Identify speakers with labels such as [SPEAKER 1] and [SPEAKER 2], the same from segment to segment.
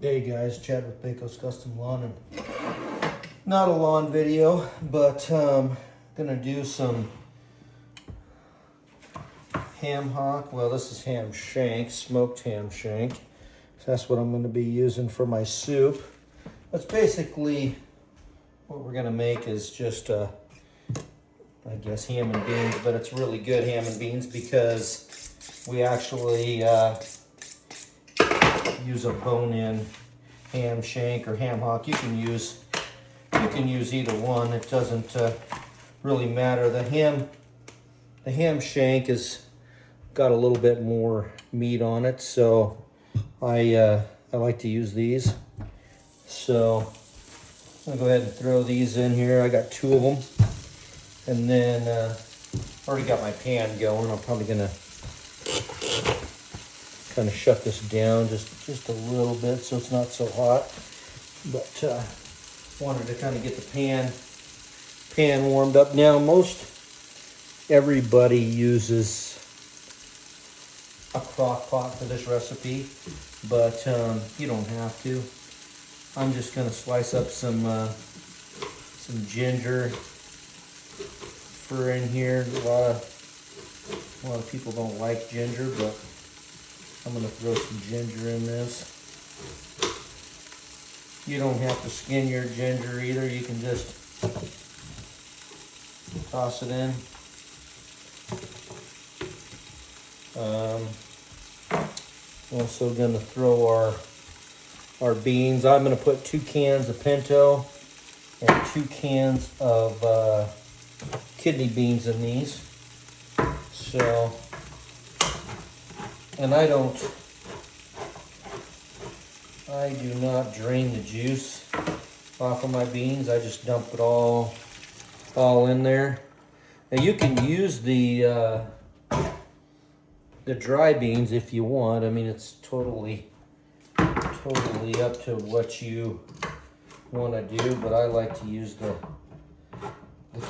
[SPEAKER 1] Hey guys, Chad with BAKO'S Custom Lawn, and not a lawn video, but gonna do some ham hock. Well, this is ham shank, smoked ham shank. So that's what I'm gonna be using for my soup. That's basically what we're gonna make is just I guess ham and beans, but it's really good ham and beans because we actually use a bone-in ham shank or ham hock. You can use either one. It doesn't really matter. The ham shank has got a little bit more meat on it, so I like to use these. So I'm gonna go ahead and throw these in here. I got 2 of them, and then already got my pan going. I'm probably gonna kind of shut this down just a little bit so it's not so hot, but wanted to kind of get the pan warmed up. Now most everybody uses a crock pot for this recipe, but you don't have to. I'm just going to slice up some ginger for in here. A lot of people don't like ginger, but I'm going to throw some ginger in this. You don't have to skin your ginger either. You can just toss it in. Also going to throw our beans. I'm going to put 2 cans of pinto and 2 cans of kidney beans in these. So, and I do not drain the juice off of my beans. I just dump it all in there. Now you can use the dry beans if you want. I mean, it's totally up to what you want to do, but I like to use the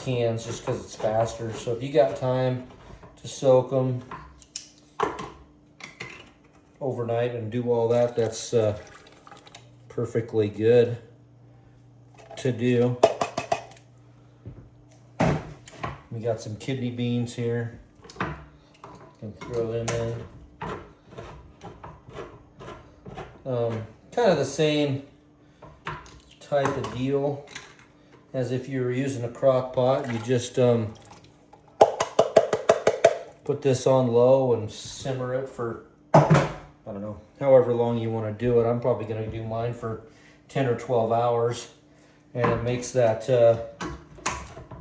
[SPEAKER 1] cans just because it's faster. So if you got time to soak them overnight and do all that, that's perfectly good to do. We got some kidney beans here. Can throw them in. Kind of the same type of deal as if you were using a crock pot. You just put this on low and simmer it for, I don't know, however long you want to do it. I'm probably going to do mine for 10 or 12 hours, and it makes that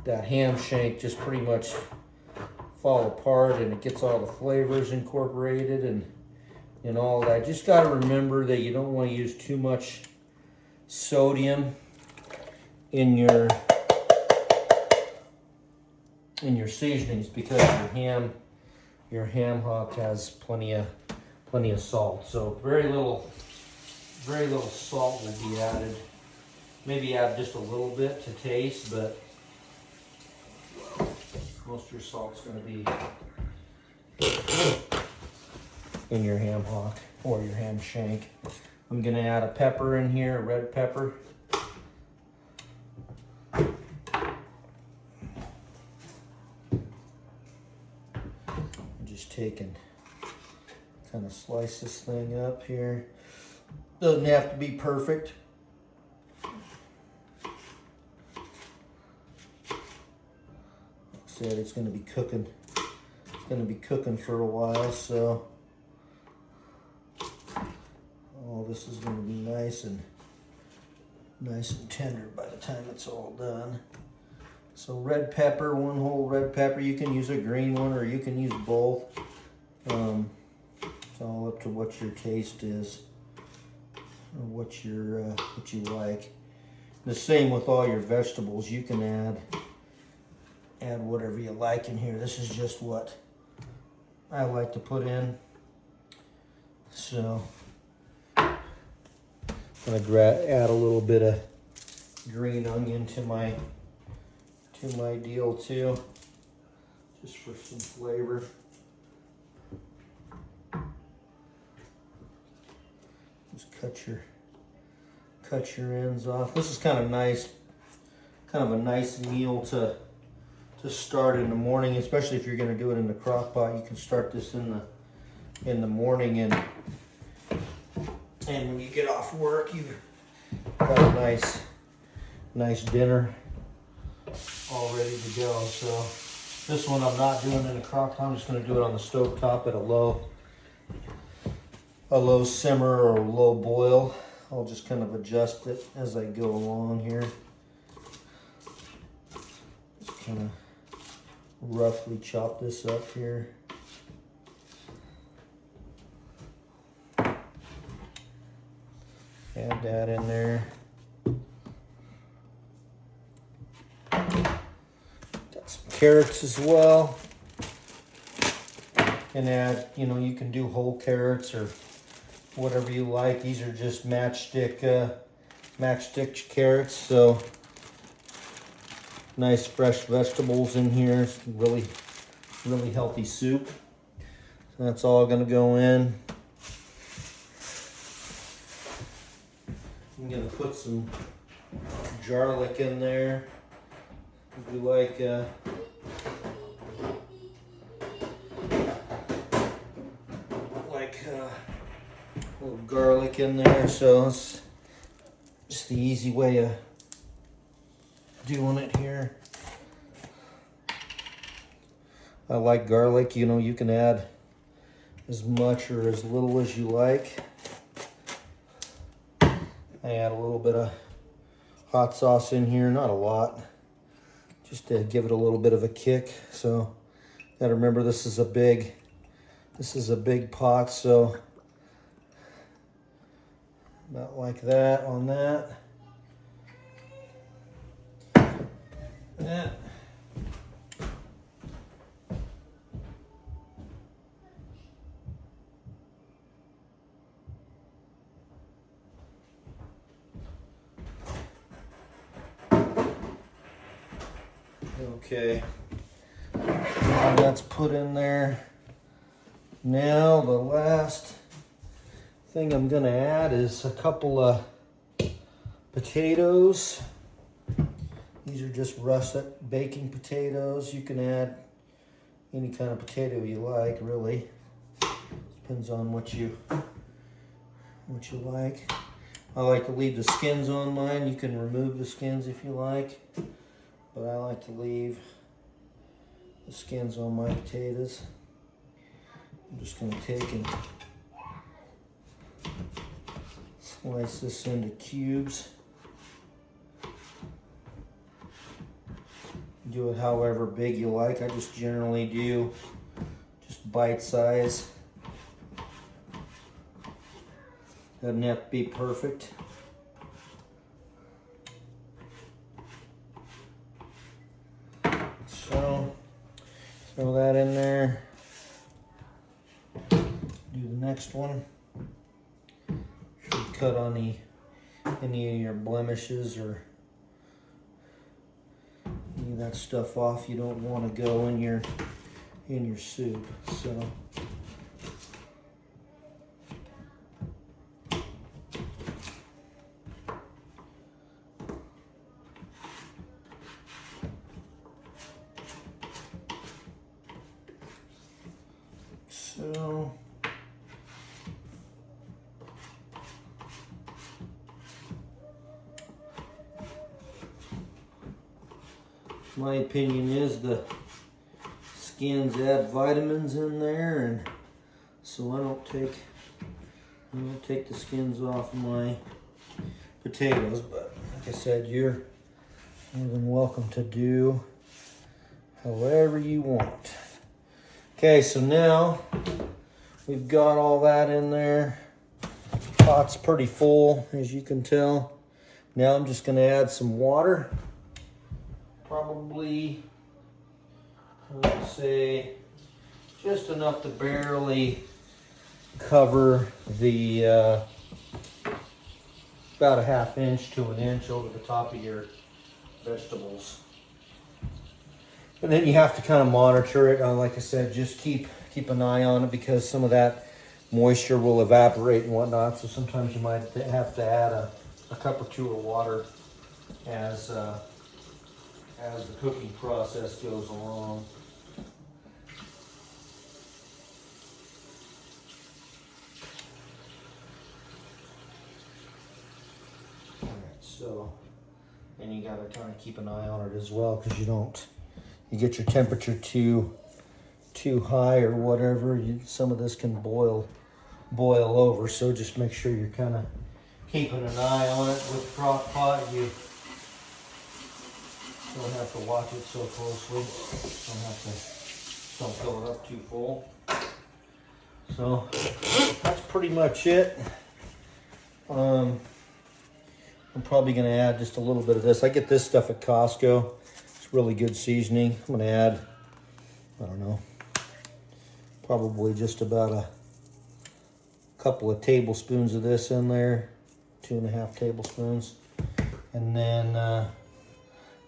[SPEAKER 1] ham shank just pretty much fall apart, and it gets all the flavors incorporated and all that. Just got to remember that you don't want to use too much sodium in your seasonings, because your ham hock has plenty of salt. So very little salt will be added. Maybe add just a little bit to taste, but most of your salt's going to be in your ham hock or your ham shank. I'm going to add a pepper in here, a red pepper. I'm just taking, kind of slice this thing up here. Doesn't have to be perfect. Said it's going to be cooking. It's going to be cooking for a while, so all this is going to be nice and tender by the time it's all done. So red pepper, 1 whole red pepper. You can use a green one or you can use both. It's all up to what your taste is or what you like. The same with all your vegetables. You can add whatever you like in here. This is just what I like to put in. So I'm gonna add a little bit of green onion to my deal too, just for some flavor. Just cut your cut your ends off. This is kind of nice, kind of a nice meal to start in the morning, especially if you're going to do it in the crock pot. You can start this in the morning, and when you get off work, you've got a nice dinner all ready to go. So this one I'm not doing in the crock pot. I'm just going to do it on the stove top at a low simmer or low boil. I'll just kind of adjust it as I go along here. Just kind of roughly chop this up here. Add that in there. Got some carrots as well. And add, you can do whole carrots or whatever you like. These are just matchstick carrots. So nice fresh vegetables in here. It's really healthy soup. So that's all gonna go in. I'm gonna put some garlic in there. We like a little garlic in there, so it's just the easy way of doing it here. I like garlic. You can add as much or as little as you like. I add a little bit of hot sauce in here, not a lot, just to give it a little bit of a kick. So gotta remember this is a big pot, so about like that on that. That. Okay, now that's put in there. Now the last thing I'm gonna add is a couple of potatoes. These are just russet baking potatoes. You can add any kind of potato you like, really. Depends on what you like. I like to leave the skins on mine. You can remove the skins if you like, but I like to leave the skins on my potatoes. I'm just going to take and slice this into cubes. Do it however big you like. I just generally do just bite size. Doesn't have to be perfect. So throw that in there. Do the next one. Should cut on any of your blemishes or any of that stuff off. You don't want to go in your soup. So my opinion is the skins add vitamins in there, and so I don't take the skins off my potatoes, but like I said, you're more than welcome to do however you want. Okay, so now we've got all that in there. Pot's pretty full, as you can tell. Now I'm just gonna add some water. Probably, let's say, just enough to barely cover the, about a ½ inch to an inch over the top of your vegetables. And then you have to kind of monitor it. Like I said, just keep an eye on it, because some of that moisture will evaporate and whatnot. So sometimes you might have to add a cup or two of water as the cooking process goes along. All right, so, and you gotta kind of keep an eye on it as well, because you get your temperature too high or whatever, some of this can boil over. So just make sure you're kind of keeping an eye on it. With the crock pot, you don't have to watch it so closely. Don't fill it up too full. So that's pretty much it. I'm probably going to add just a little bit of this. I get this stuff at Costco. It's really good seasoning. I'm going to add, I don't know, probably just about a couple of tablespoons of this in there, 2.5 tablespoons. And then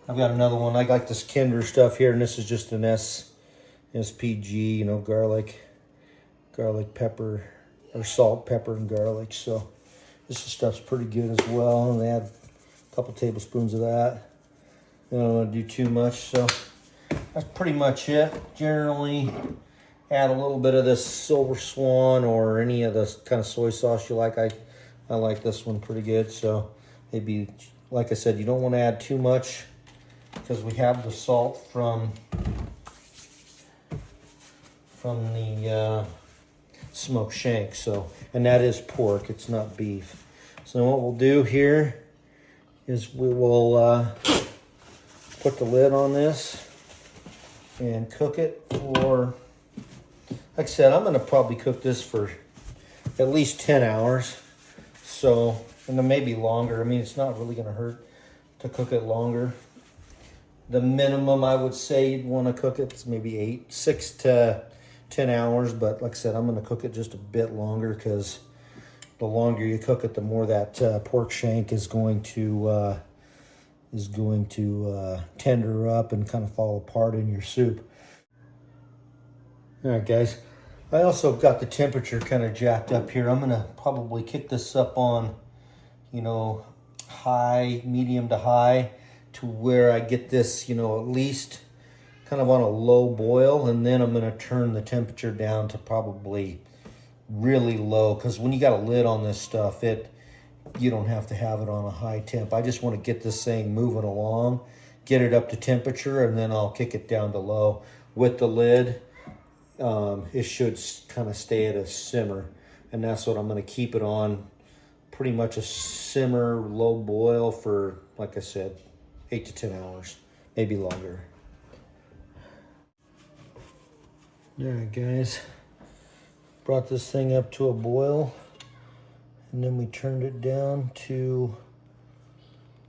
[SPEAKER 1] I've got another one. I like this Kinder stuff here, and this is just an SPG, you know, garlic, pepper, or salt, pepper, and garlic. So this stuff's pretty good as well. And add a couple tablespoons of that. I don't want to do too much, so that's pretty much it. Generally, add a little bit of this Silver Swan or any of the kind of soy sauce you like. I like this one pretty good. So maybe, like I said, you don't want to add too much, because we have the salt from the smoked shank. So, and that is pork, it's not beef. So what we'll do here is we will put the lid on this and cook it for, like I said, I'm going to probably cook this for at least 10 hours. So, and then maybe longer. I mean, it's not really going to hurt to cook it longer. The minimum I would say you'd want to cook it is maybe 6 to 10 hours. But like I said, I'm going to cook it just a bit longer, because the longer you cook it, the more that pork shank is going to tender up and kind of fall apart in your soup. All right, guys. I also got the temperature kind of jacked up here. I'm going to probably kick this up on, you know, high, medium to high, to where I get this, you know, at least kind of on a low boil. And then I'm going to turn the temperature down to probably really low, because when you got a lid on this stuff, you don't have to have it on a high temp. I just want to get this thing moving along, get it up to temperature, and then I'll kick it down to low. With the lid, it should kind of stay at a simmer, and that's what I'm going to keep it on. Pretty much a simmer, low boil for, like I said, 8 to 10 hours, maybe longer. All right, guys. Brought this thing up to a boil, and then we turned it down to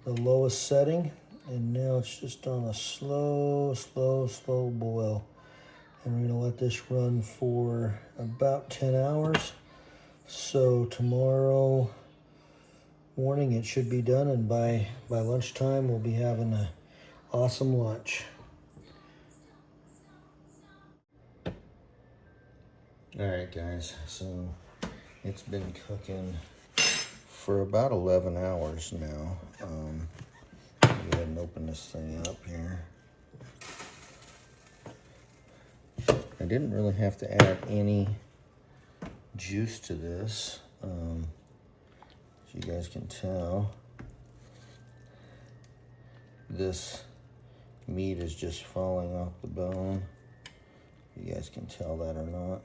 [SPEAKER 1] the lowest setting, and now it's just on a slow boil. And we're gonna let this run for about 10 hours. So tomorrow morning it should be done, and by lunchtime we'll be having an awesome lunch. All right, guys, so it's been cooking for about 11 hours now. Go ahead and open this thing up here. I didn't really have to add any juice to this. As you guys can tell, this meat is just falling off the bone. You guys can tell that or not.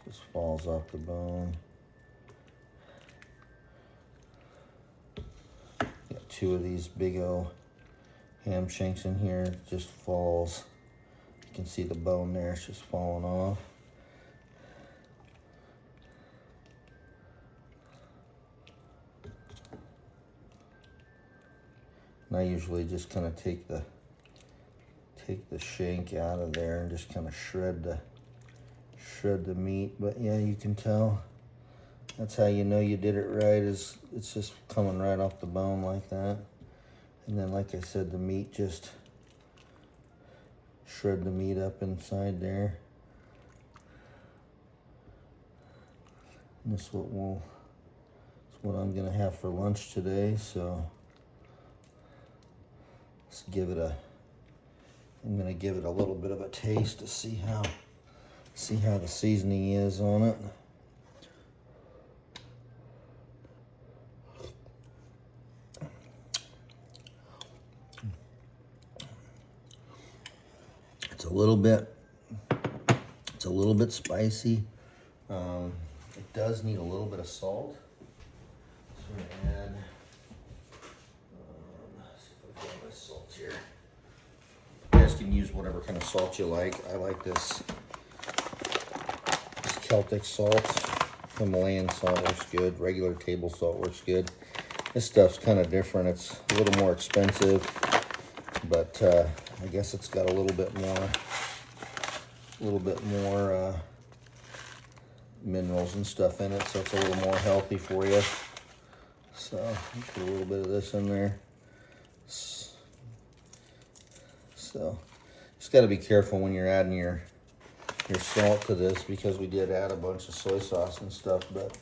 [SPEAKER 1] Just falls off the bone. Got 2 of these big old ham shanks in here. It just falls. You can see the bone there, it's just falling off. And I usually just kind of take the shank out of there and just kind of shred the meat. But yeah, you can tell. That's how you know you did it right, is it's just coming right off the bone like that. And then, like I said, the meat, just shred the meat up inside there. And this is what what I'm gonna have for lunch today, so let's give it I'm gonna give it a little bit of a taste to see how the seasoning is on it. It's a little bit spicy. It does need a little bit of salt. So I'm gonna add, let's see if I got my salt here. You guys can use whatever kind of salt you like. I like this Celtic salt. Himalayan salt works good. Regular table salt works good. This stuff's kind of different. It's a little more expensive, but I guess it's got a little bit more minerals and stuff in it, so it's a little more healthy for you. So put a little bit of this in there. So just got to be careful when you're adding your salt to this, because we did add a bunch of soy sauce and stuff, but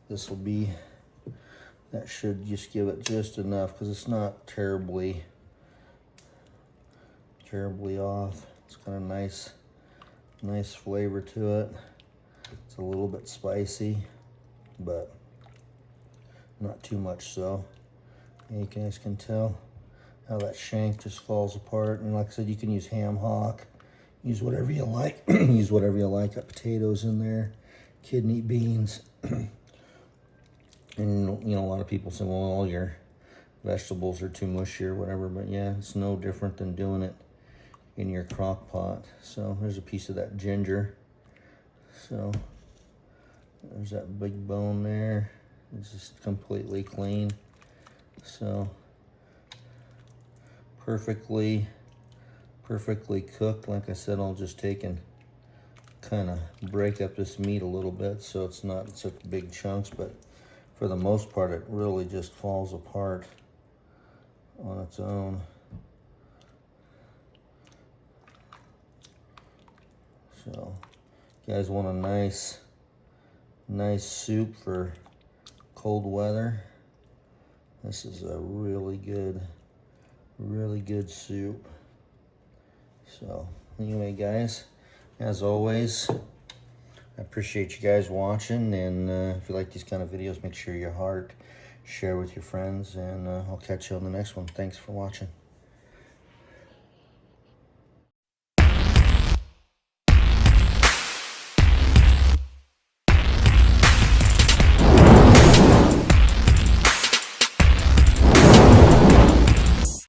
[SPEAKER 1] this will be, that should just give it just enough, because it's not terribly off. It's got a nice flavor to it. It's a little bit spicy, but not too much so. And you guys can tell how that shank just falls apart. And like I said, you can use ham hock, use whatever you like. Use whatever you like. Got potatoes in there, kidney beans. And you know, a lot of people say, well, all your vegetables are too mushy or whatever, but yeah, it's no different than doing it in your crock pot. So there's a piece of that ginger. So there's that big bone there. It's just completely clean. So perfectly cooked. Like I said, I'll just take and kind of break up this meat a little bit so it's not such big chunks, but for the most part it really just falls apart on its own. So you guys want a nice soup for cold weather, this is a really good soup. So anyway, guys, as always, I appreciate you guys watching, and if you like these kind of videos, make sure you share with your friends, and I'll catch you on the next one. Thanks for watching.